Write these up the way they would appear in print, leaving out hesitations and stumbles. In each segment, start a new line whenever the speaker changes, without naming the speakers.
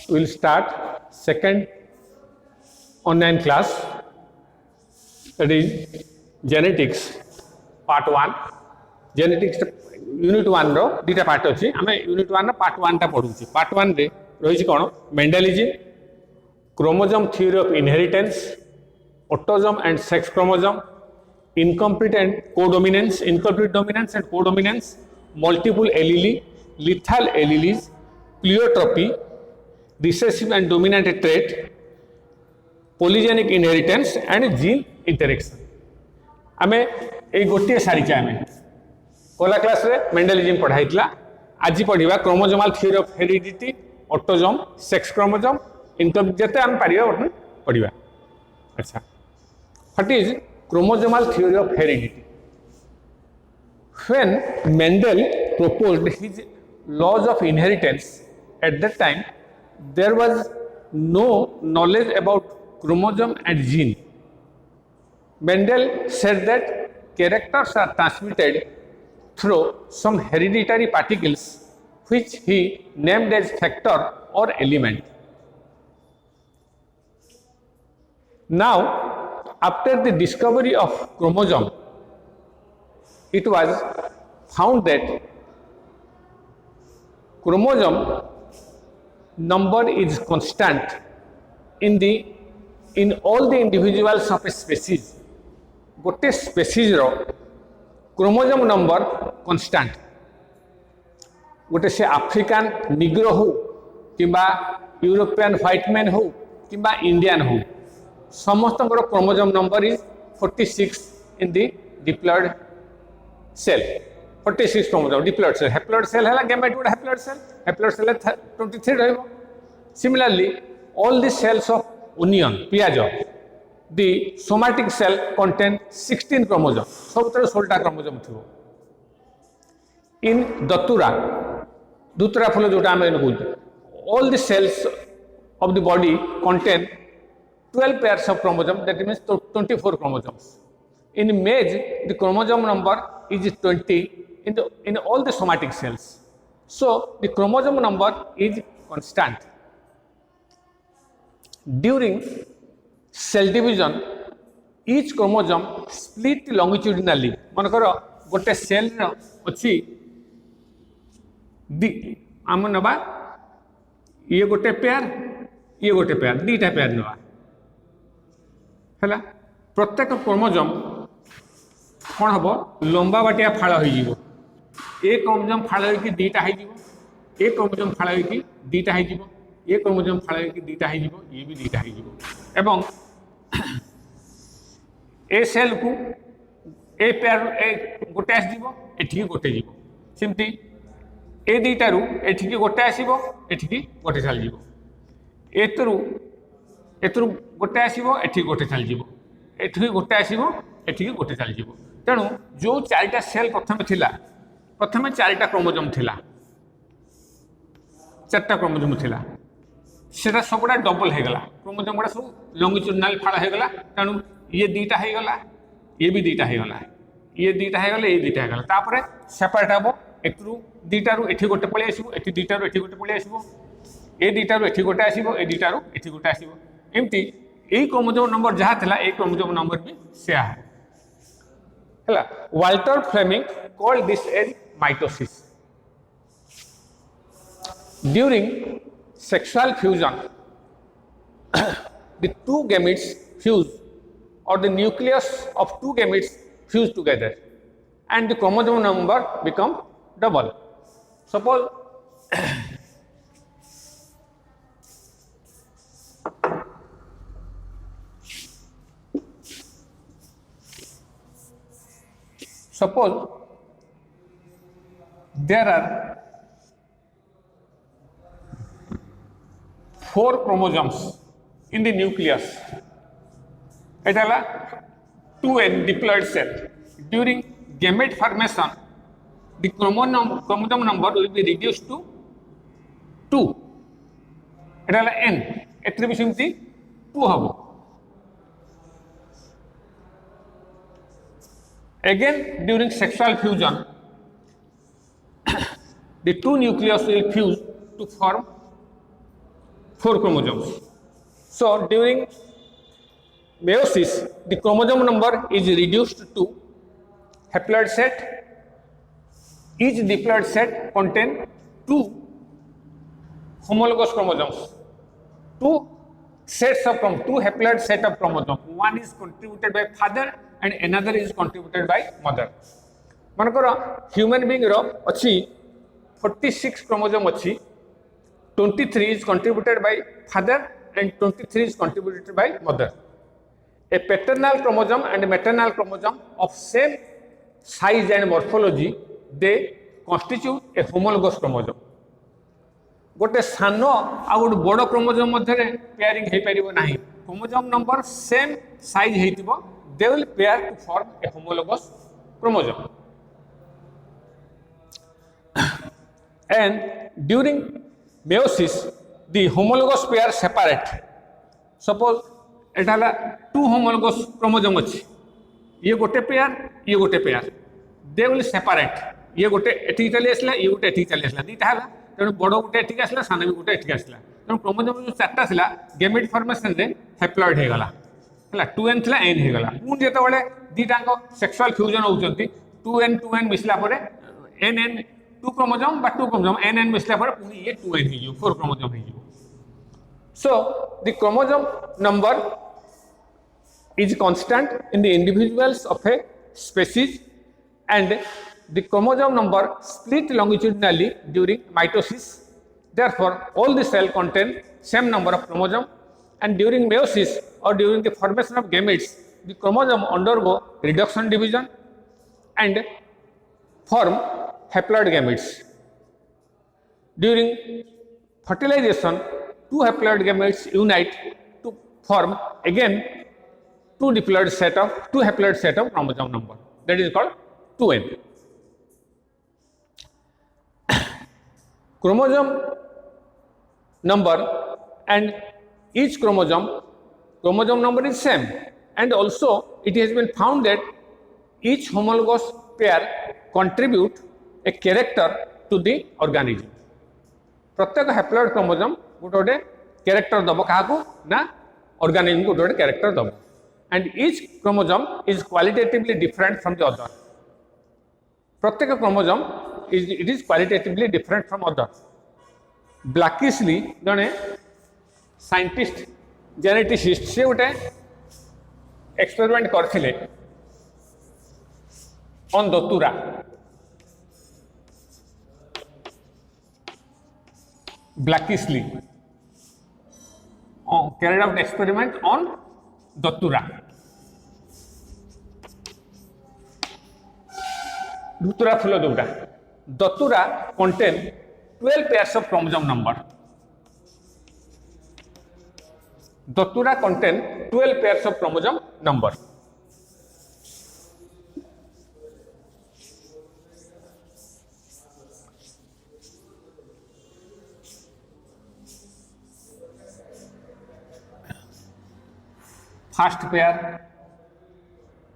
will start second online class, that is genetics part 1. genetics unit 1 row दीटा part अच्छी आम unit 1 part 1 टा पढ़ू part 1 रे रही कौन Mendelism chromosome theory of inheritance autosome and sex chromosome incomplete and codominance incomplete dominance and codominance multiple allele lethal alleles pleiotropy recessive and dominant trait polygenic inheritance and gene interaction आम ये गोटे सारी आम पहला class रे Mendelism पढ़ाई आज पढ़ा chromosomal theory of heredity autosome sex chromosome income जिते आम पारिबा पढ़ा अच्छा what is chromosomal theory of heredity when Mendel proposed his laws of inheritance at that time there was no knowledge about chromosome and gene. Mendel said that characters are transmitted through some hereditary particles which he named as factor or element. Now, after the discovery of chromosome, it was found that chromosome number is constant in all the individuals of a species. गोटे species रो chromosome number constant गोटे से African Negro हो किंबा European white man हो किंबा Indian हो समस्त chromosome number is 46 in the diploid cell 46 chromosome diploid cell haploid cell है गैमेट गुड हैप्लॉयड सेल 23 रहइबो similarly all the cells of onion पियाज the somatic cell contain 16 chromosomes सबतर 16 क्रोमोसोम थिबो in धतूरा फूल जोटा आम कहते all the cells of the body contain 12 pairs of chromosomes that means 24 chromosomes in maize the chromosome number is 20 in all the somatic cells so the chromosome number is constant during cell division each chromosome split longitudinally मनकर गोटे cell अच्छी आम नवा ये गोटे pair दीटा pair नवा है प्रत्येक chromosome कौन हम लंबा बाटिया फाड़ हो एक क्रोमोसोम फाड़ हो दीटा हो एक क्रोमोसोम फाड़ हो दीटा हो ये क्रोमोसोम फाड़ हो दीटा हो ये भी दीटा हो ए सेल को ए पेयर गोटे आसो एठिकी गोटे जीव सेमती ए दीटारू एठिकी गोटे आसो एठिकी गोटे चल एतरू गोटे आसो एठिकी गोटे चल एठिकी गोटे आसो एठिकी गोटे चल तेणु जो चारिटा सेल प्रथम चारिटा क्रोमोसोम थिला चारटा क्रोमोसोम थिला सेटा सबुड़ा डबल हो गला क्रोमोसोम गुड़ा सब लंगिट्यूडिनल फाड़ हो गला तेणु ये दीटा हो गला ये भी दीटा हो गला ये दीटा हो गला ये दीटा हो गला तापर सेपरेट हम एथरू दीटारू एठी गोटे पळी आसीबो एठी दीटारू एठी गोटे पळी आसीबो ए दीटारू एठी गोटे आसीबो ए दीटारू एठी गोटे आसीबो एमती एई क्रोमोसोम नंबर जहा थिला ए क्रोमोसोम नंबर भी सेया हैला Walter Fleming called this as mitosis during sexual fusion the two gametes fuse or the nucleus of two gametes fuse together and the chromosome number become double suppose there are 4 chromosomes in the nucleus. It is 2n diploid cell. During gamete formation, the chromosome number will be reduced to 2. It is n. It will be 2 habo. Again, during sexual fusion, the two nucleus will fuse to form 4 chromosomes. So during meiosis, the chromosome number is reduced to haploid set. Each diploid set contains 2 homologous chromosomes, 2 sets of two haploid set of chromosomes. One is contributed by father and another is contributed by mother. मनकर human being रो अछि 46 chromosome अछि, 23 is contributed by father and 23 is contributed by mother. A paternal chromosome and maternal chromosome of same size and morphology, they constitute a homologous chromosome. गोटे सान आ गोटे बड़ chromosome मध्य pairing हो पार ना. क्रोमोजोम नंबर सेम साइज हो, they will pair to form a homologous chromosome. And during meiosis, the homologous pair separate. Suppose Etah 2 homologous chromosome अच्छी, ये गोटे पेयर, ये गोटे पेयर, दे विल सेपरेट. ये गोटे एठी चली आसला, ये गोटे एठी चली आसला, दीटा हला. तेणु बड़ गोटे एठी आसला, सान भी गोटे एठी आसला. तेणु क्रोमोजोम जो 4टा थिला गेमेट फॉर्मेशन रे हैप्लॉइड हो गला, हला 2n थिला n हो गला. पुन जेते बेले दीटाको सेक्सुअल फ्यूजन होउचंती, 2n मिसला परे nn 2 chromosome but 2 chromosome nn मिसला परे पुनी ये 2n हो जियो, 4 chromosome हो जियो. So the chromosome number is constant in the individuals of a species, and the chromosome number split longitudinally during mitosis. Therefore, all the cell contain same number of chromosome, and during meiosis or during the formation of gametes, the chromosome undergo reduction division and form haploid gametes. During fertilization, 2 haploid gametes unite to form again 2 haploid set of chromosome number. That is called 2n. Chromosome number and each chromosome number is same, and also it has been found that each homologous pair contribute a character to the organism. प्रत्येक haploid chromosome गोटे गोटे character दब क्या ना organism गोटे गोटे character दब, and each chromosome is qualitatively different from the other. प्रत्येक chromosome it is qualitatively different from other. Blakeslee जड़े साइंटिस्ट जेनेटिसिस्ट से गोटे एक्सपेरिमेंट करथिले on datura. Blackisley carried out experiment on Datura. Datura full of Datura contain 12 pairs of chromosome number. Datura contain 12 pairs of chromosome number. First pair,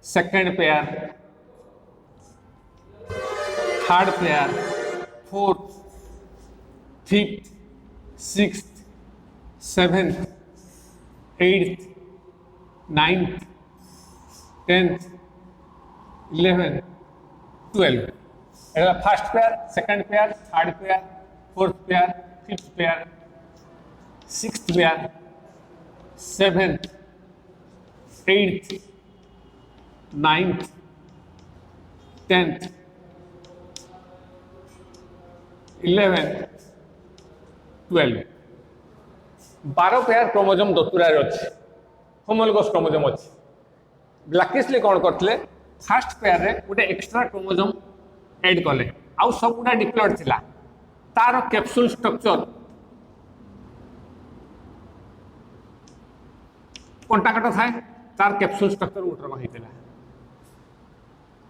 second pair, third pair, fourth, fifth, sixth, seventh, eighth, ninth, 10th, 11th, 12th. First pair, second pair, third pair, fourth pair, fifth pair, sixth pair, seventh, 8th, 9th, 10th, 11th, 12th. 12 pair chromosome दतुरा अच्छे, homologous chromosome अच्छे. ब्लैकिशली कौन करते first pair रे गोटे extra chromosome add कले, आउ सब गुडा diploid थिला. तार कैप्सूल स्ट्रक्चर कंटाकट थाए, तार कैप्सूल स्ट्रक्चर गोटे होता.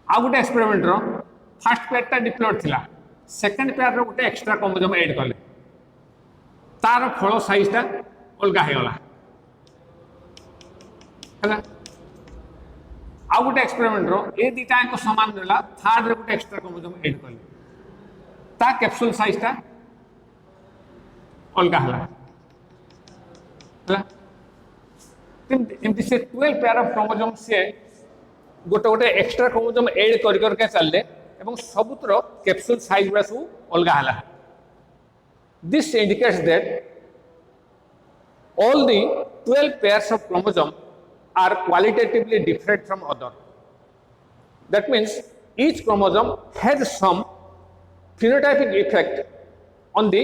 आउ गोटे experiment row first pair diploid थिला, सेकंड पेयर रो गोटे एक्स्ट्रा क्रोमोसोम ऐड कले, तार फल साइज टा अलग होगला. आउ गोटे एक्सपेरिमेंट रो ए दीटा को समान रहला, थर्ड रे गोटे एक्स्ट्रा क्रोमोसोम ऐड कले, ता कैप्सूल साइज टा अलग होला. एमती से 12 पेयर ऑफ क्रोमोसोम से गोटे गोटे एक्स्ट्रा क्रोमोसोम ऐड कर करके चलले एवं सबुतर कैप्सूल साइज गुड़ा सब अलग है. This indicates that all the 12 pairs of chromosome are qualitatively different from other. That means each chromosome has some phenotypic effect on the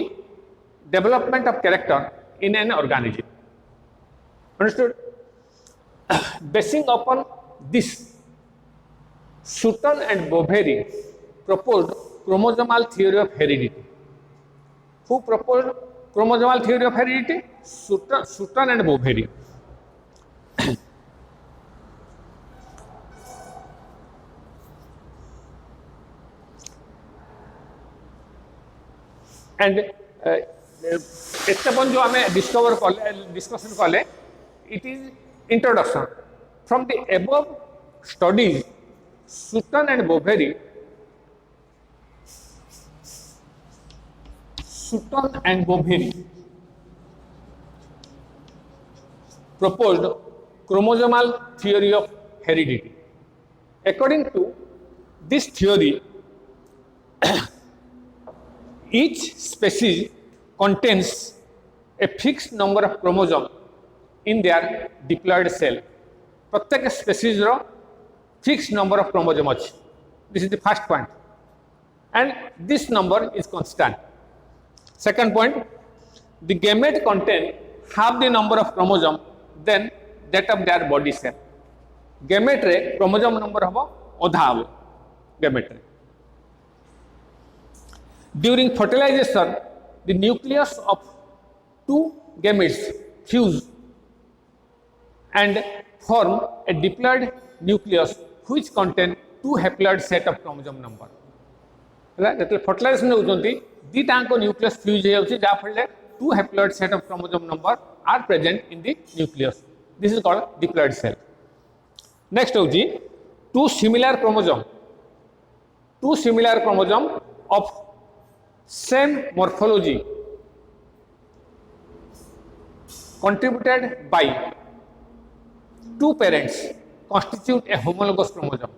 development of character in an organism. Understood? Basing upon this, Sutton and Boveri proposed chromosomal theory of heredity. Who proposed chromosomal theory of heredity? Sutton and Boveri. And जो हमें discussion कले it is introduction. From the above studies, Sutton and Boveri proposed chromosomal theory of heredity. According to this theory, each species contains a fixed number of chromosomes in their diploid cell. प्रत्येक species row fixed number of chromosomes अछि. This is the first point, and this number is constant. Second point, the gamete contain half the number of chromosomes than that of their body cell. Gamete रे chromosome number हबो आधा हबो gamete रे. During fertilization, the nucleus of two gametes fuse and form a diploid nucleus which contain two haploid set of chromosome number. Fertilization होउचंती दीटांको nucleus fuse हो जाउची जा फले two haploid set of chromosome number are present in the nucleus. This is called diploid cell. Next होउची two similar chromosome of same morphology contributed by two parents constitute a homologous chromosome.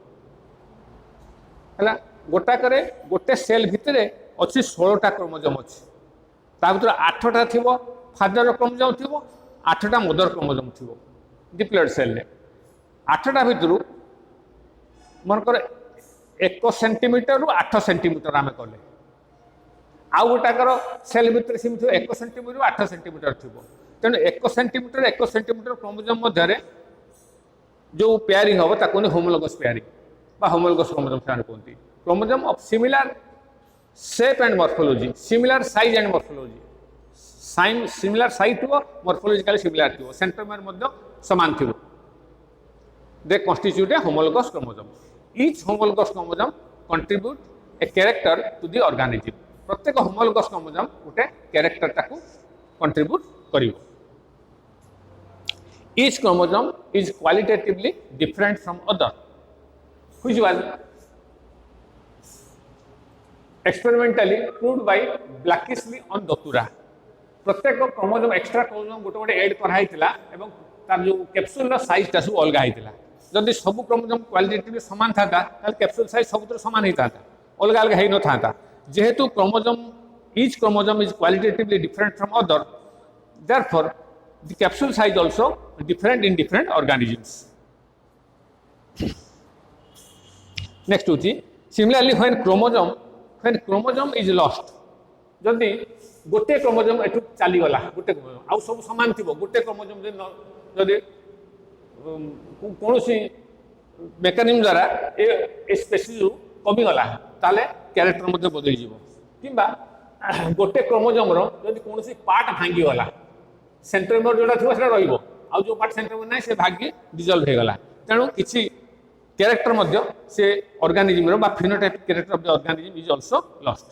गोटा करे गोटे cell भितर अच्छी 16टा chromosome अच्छी भर 8टा थी father chromosome थी 8टा मदर क्रोमोसोम थी डिप्लॉइड सेल 8टा भितर मनकर 1 सेंटीमीटर रु 8 सेंटीमीटर आम कले आउ गोटाकर सेल भितर सेमती 1 सेंटीमीटर 8 सेंटीमीटर थी तेणु 1 सेंटीमीटर क्रोमोसोम मध्य जो पेयरिंग हम ताको होमोलोगस पेयरिंग बा होमोलोगस क्रोमोसोम कहते chromosome of similar shape and morphology similar size and morphology similar size थो मॉर्फोलॉजिकली सिमिलर थो सेंट्रोमियर मध्य समान थो they constitute a homologous chromosome each homologous chromosome contribute a character to the organism प्रत्येक homologous chromosome गोटे character टाको contribute करिवो each chromosome is qualitatively different from other which was experimentally proved by Blakishley on Datura. प्रत्येक chromosome extra chromosome गोटे गोटे add कराइला एवं तार जो कैप्सूल साइज टा सब अलग होता जदि सब क्रोमोसोम क्वालिटेटिवली समान था कैप्सूल साइज सब समान होता अलग अलग हो न था जेहेतु chromosome each chromosome is qualitatively different from other therefore the capsule size also different in different organisms. Next similarly when chromosome is lost जदि गोटे क्रोमोसोम एठू चली गला गोटे क्रोमोसोम आउ सब समान थिबो गोटे क्रोमोसोम जदि कोनोसी मेकानिज्म द्वारा ए स्पेसीज कमी गला ताले कैरेक्टर मध्ये बदली जीवो किबा गोटे क्रोमोसोम रो जदि कोनोसी पार्ट भांगी गला सेंट्रोमियर जोड़ा थी से रही आउ जो पार्ट सेंट्रोमियर ना से भाग्य डिजल्व हो गला तेणु किसी कैरेक्टर मध्य से ऑर्गेनिज्म बा phenotypic character of the organism is also lost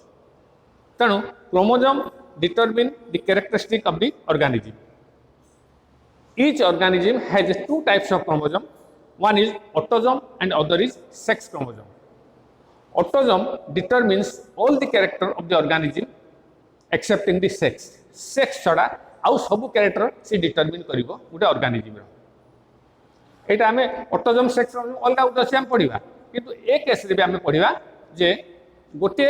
तेणु chromosome determine the characteristic of the organism each organism has two types of chromosome one is autosome and other is sex chromosome autosome determines all the character of the organism excepting the sex छड़ा आउ सब character से determine करिवो गोटे organism रो एटा हमें autosome sex अलग गोटे अच्छे पढ़ा किंतु ए केस रे भी आम पढ़ा जे गोटे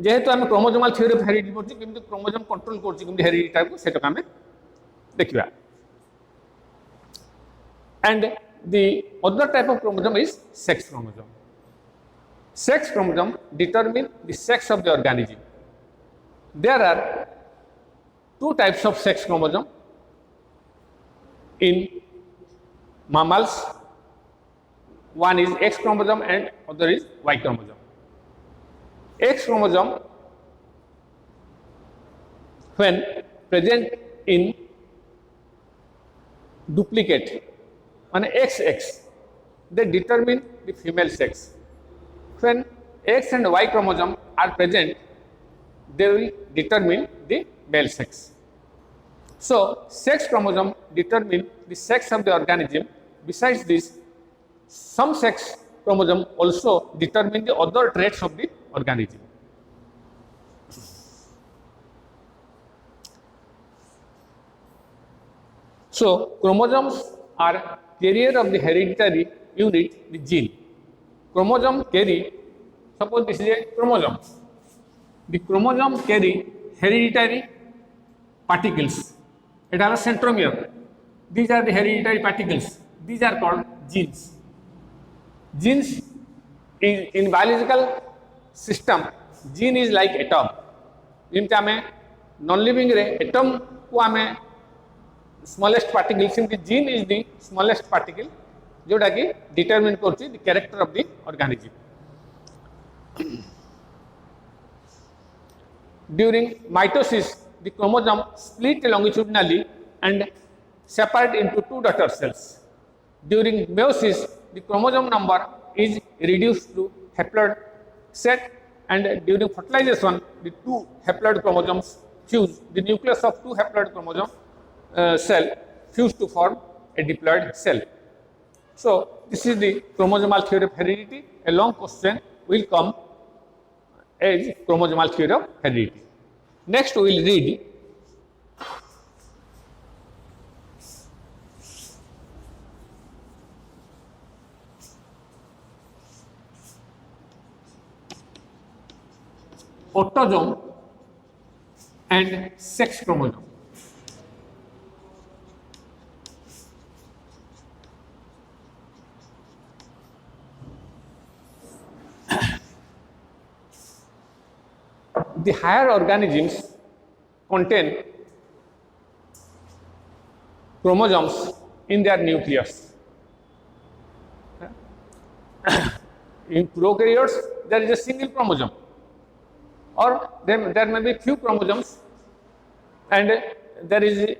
जेहेतु आम क्रोमोजोमाल थ्योरी ऑफ हेरिडिटी पढ़ी केमती क्रोमोजोम कंट्रोल कर हेरिडिटी को सेटा आम देखा and the other type of chromosome is sex chromosome. Sex chromosome determine the sex of the organism. There are two types of sex chromosome in mammals. One is X chromosome and other is Y chromosome. X chromosome when present in duplicate on XX, they determine the female sex. When X and Y chromosome are present, they will determine the male sex. So, sex chromosome determine the sex of the organism. Besides this, some sex chromosome also determine the other traits of the organism. So, chromosomes are carrier of the hereditary unit, the gene. Chromosome carry, suppose this is a chromosome. The chromosome carry hereditary particles. It has a centromere. These are the hereditary particles. These are called genes. Genes in biological system, gene is like atom. जिनका हमें non living रे atom को हमें smallest particle simply gene is the smallest particle जोटा कि determine करछि the character of the organism during mitosis the chromosome split longitudinally and separate into two daughter cells. During meiosis the chromosome number is reduced to haploid set and during fertilization the two haploid chromosomes fuse, the nucleus of two haploid chromosome cell fuse to form a diploid cell. So, this is the chromosomal theory of heredity. A long question will come as chromosomal theory of heredity. Next, we will read autosome and sex chromosome. The higher organisms contain chromosomes in their nucleus. In prokaryotes, there is a single chromosome, or there may be few chromosomes, and there is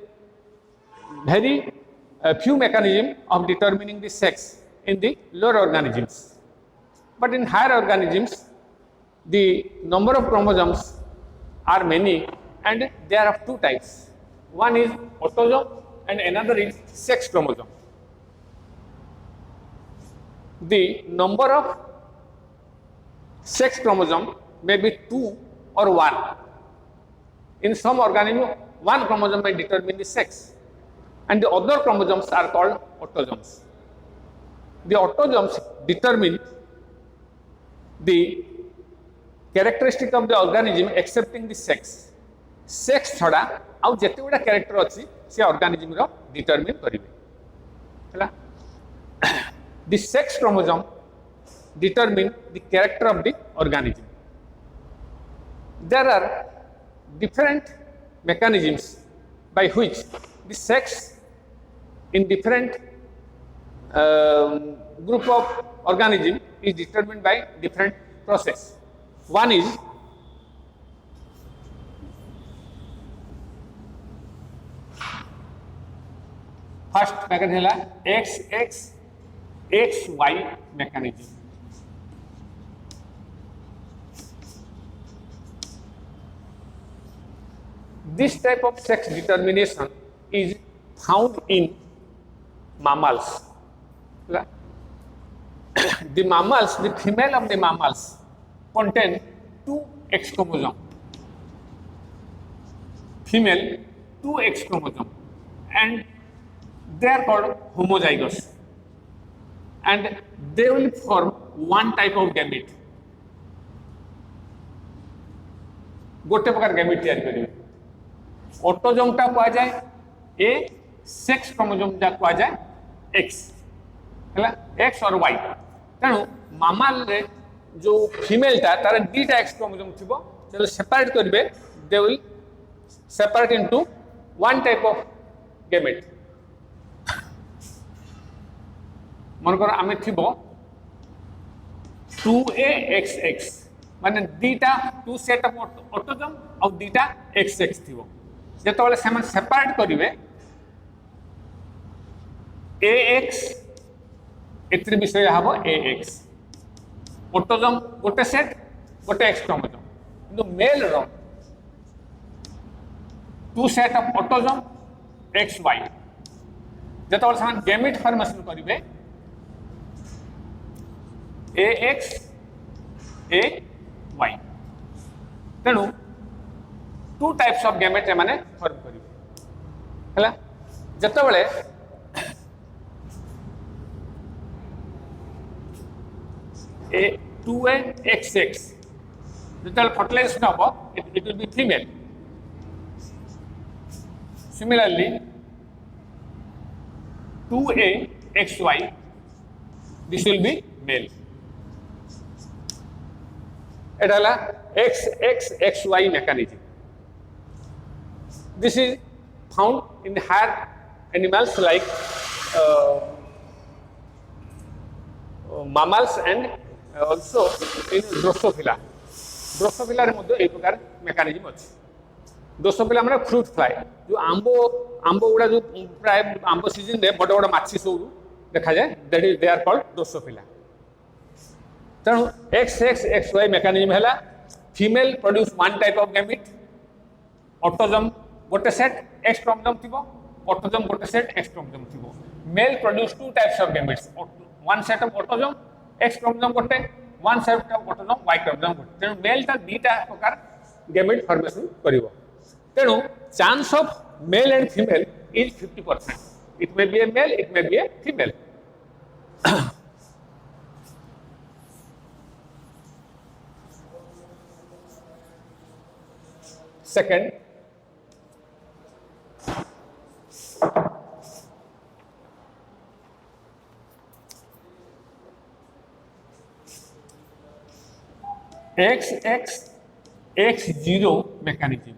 very few mechanism of determining the sex in the lower organisms. But in higher organisms, the number of chromosomes are many and they are of two types. One is autosome and another is sex chromosome. The number of sex chromosome may be 2 or 1. In some organism, one chromosome may determine the sex and the other chromosomes are called autosomes. The autosomes determine the characteristic of the organism excepting the sex. Sex छड़ा आउ जेते गुडा character अछि से organism रो determine करिवे हला the sex chromosome determine the character of the organism. There are different mechanisms by which the sex in different group of organism is determined by different process. One is first mechanism है XY mechanism. This type of sex determination is found in mammals. The mammals, the female of the mammals contain two X chromosome. Female two X chromosome, and they are called homozygous, and they will form one type of gamete. गोटे प्रकार gamete तैयार करेंगे autosome टा कहा जाए ए sex chromosome जा कहा जाए एक्स हैला एक्स और वाई तेणु मामाल रे जो फीमेल टा तार डीटा एक्स क्रोमोजोम थिबो जब सेपरेट करबे they will separate into one type of gamete मन कर आमे थिबो 2AXX माने दीटा टू सेट ऑफ ऑटोजोम और दीटा XX थिबो जेतबेले सेमन सेपरेट करिवे AX एत्री विषय हबो AX ऑटोजोम गोटे सेट गोटे X क्रोमोजोम किंतु मेल रो two set of autosome XY जेतबेले सेमन गैमेट फॉर्मेशन करिवे AX AY तेणु टू टाइप्स ऑफ गैमेट माने फॉर्म करिवे हला जतबेले A 2AXX जतबेले फर्टिलाइजेशन हबो it will be female similarly 2AXY this will be male एडाला XXXY mechanism. This is found in higher animals like mammals and also in Drosophila. Drosophila रे मध्य एक प्रकार mechanism अछि. Drosophila माने fruit fly जो आंबो गुडा जो प्राय आंबो सीजन रे बड़ बड़ माछी सब देखा जाए that is they are called Drosophila. तेणु XXXY मेकानिजम है female produce one type of gamete autosome गोटे सेट एक्स क्रोमोजोम थिबो ऑटोजोम गोटे सेट एक्स क्रोमोजोम थिबो male produce two types of gametes one set of autosome X chromosome गोटे one set of autosome Y chromosome गोटे तेणु mail ता दीटा प्रकार gamete formation करिवो तेणु chance of male and female is 50%. It may be a male it may be a female. Second, XXX0 mechanism.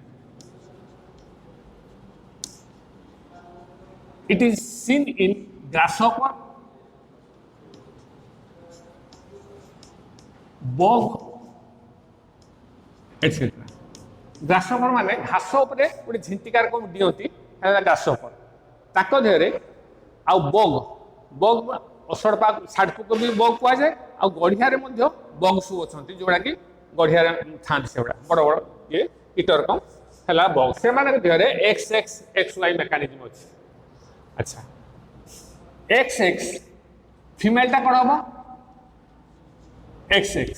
It is seen in grasshopper, bog, etc. Grasshopper माने घास उपरे गोटे झिंटिकार को दियंती है ग्रासहॉपर ताको देहरे आ बग बग असड़पा साडपुक भी बग कुआ जाए आ गढ़िया रे मध्य बग सु अछंती जोडा कि गढ़िया रे थांत सेवडा बड़ बड़ ये इटर कम हला बग से माने देहरे XXXY मेकानिज्म अछि. अच्छा XX फीमेल ता कोन हबो XX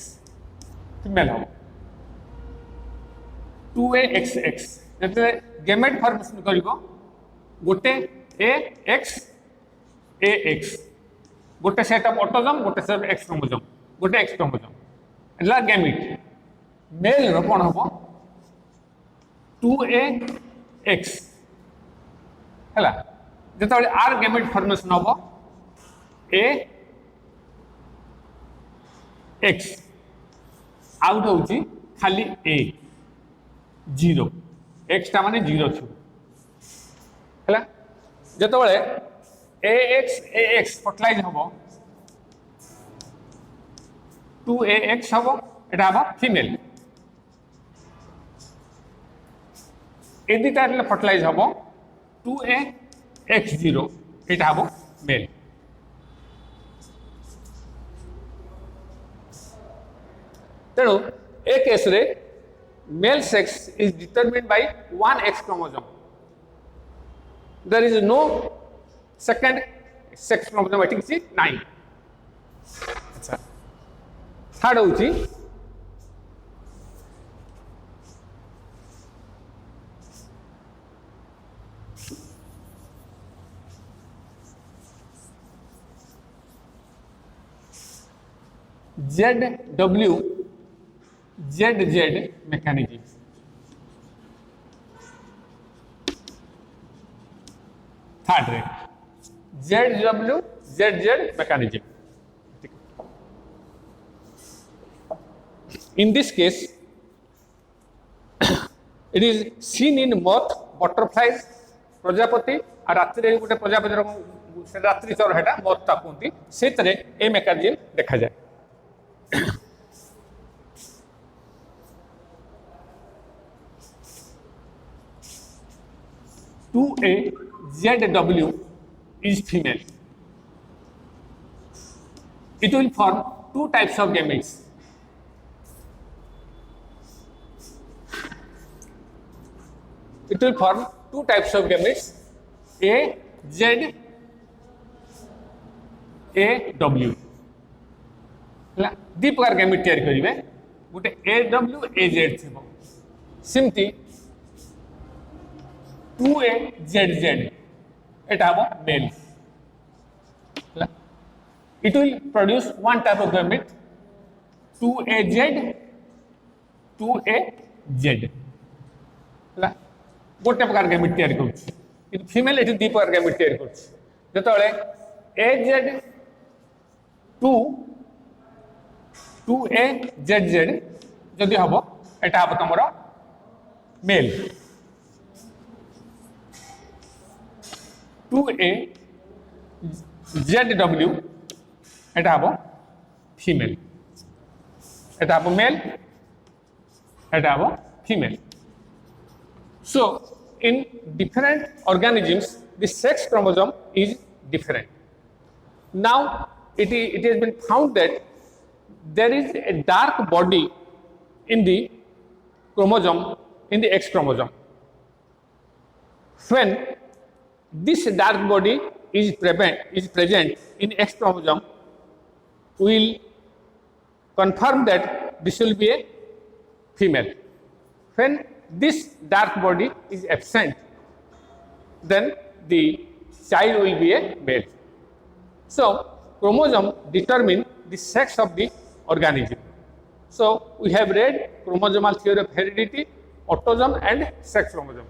फीमेल हबो 2AXX जते गैमेट फॉर्मेशन करिवो गोटे AX AX गोटे सेट ऑफ ऑटोजोम गोटे सेट एक्स क्रोमोजोम गोटे एक्स क्रोमोजोम एला गैमेट मेल रो कोन हबो 2AX हला जते आर गैमेट फॉर्मेशन हबो AX आउट होची खाली A 0 x टा माने 0 थु हला जतबेले AX फर्टिलाइज हबो 2AX हबो एटा हबो फीमेल एदी टाइप फर्टिलाइज हबो 2AX0 एटा हबो मेल. तेणु ए केस रे male sex is determined by one X chromosome. There is no second sex chromosome. I think see 9. अच्छा. Third होची ZW ZZ mechanism. Third rate ZW ZZ mechanism. In this case, it is seen in moth, butterflies, Prajapati और रात्रि गोटे प्रजापति रात्रि चर है moth ता कहते से ए मेकानिजम देखा जाए. To a ZW is female. It will form two types of gametes. It will form two types of gametes, AZ, AW. दी प्रकार गैमेट तैयार करिवे गोटे AW AZ थिबो सिमती 2A ZZ एटा हबो mail. It will produce one type of gamete 2AZ 2AZ. गोटे प्रकार gamete तैयार करूछि कि फीमेल एठी दी प्रकार गैमेट तैयार करूछि जतले AZ2AZZ जदि हबो एटा हबो तमरो मेल. 2AZW एटा हबो फीमेल. एटा हबो मेल एटा हबो female. So, in different organisms, the sex chromosome is different. Now, it has been found that there is a dark body in the chromosome, in the X chromosome. When this dark body is present in X chromosome, we will confirm that this will be a female. When this dark body is absent, then the child will be a male. So, chromosome determine the sex of the organism. So, we have read chromosomal theory of heredity, autosome and sex chromosome.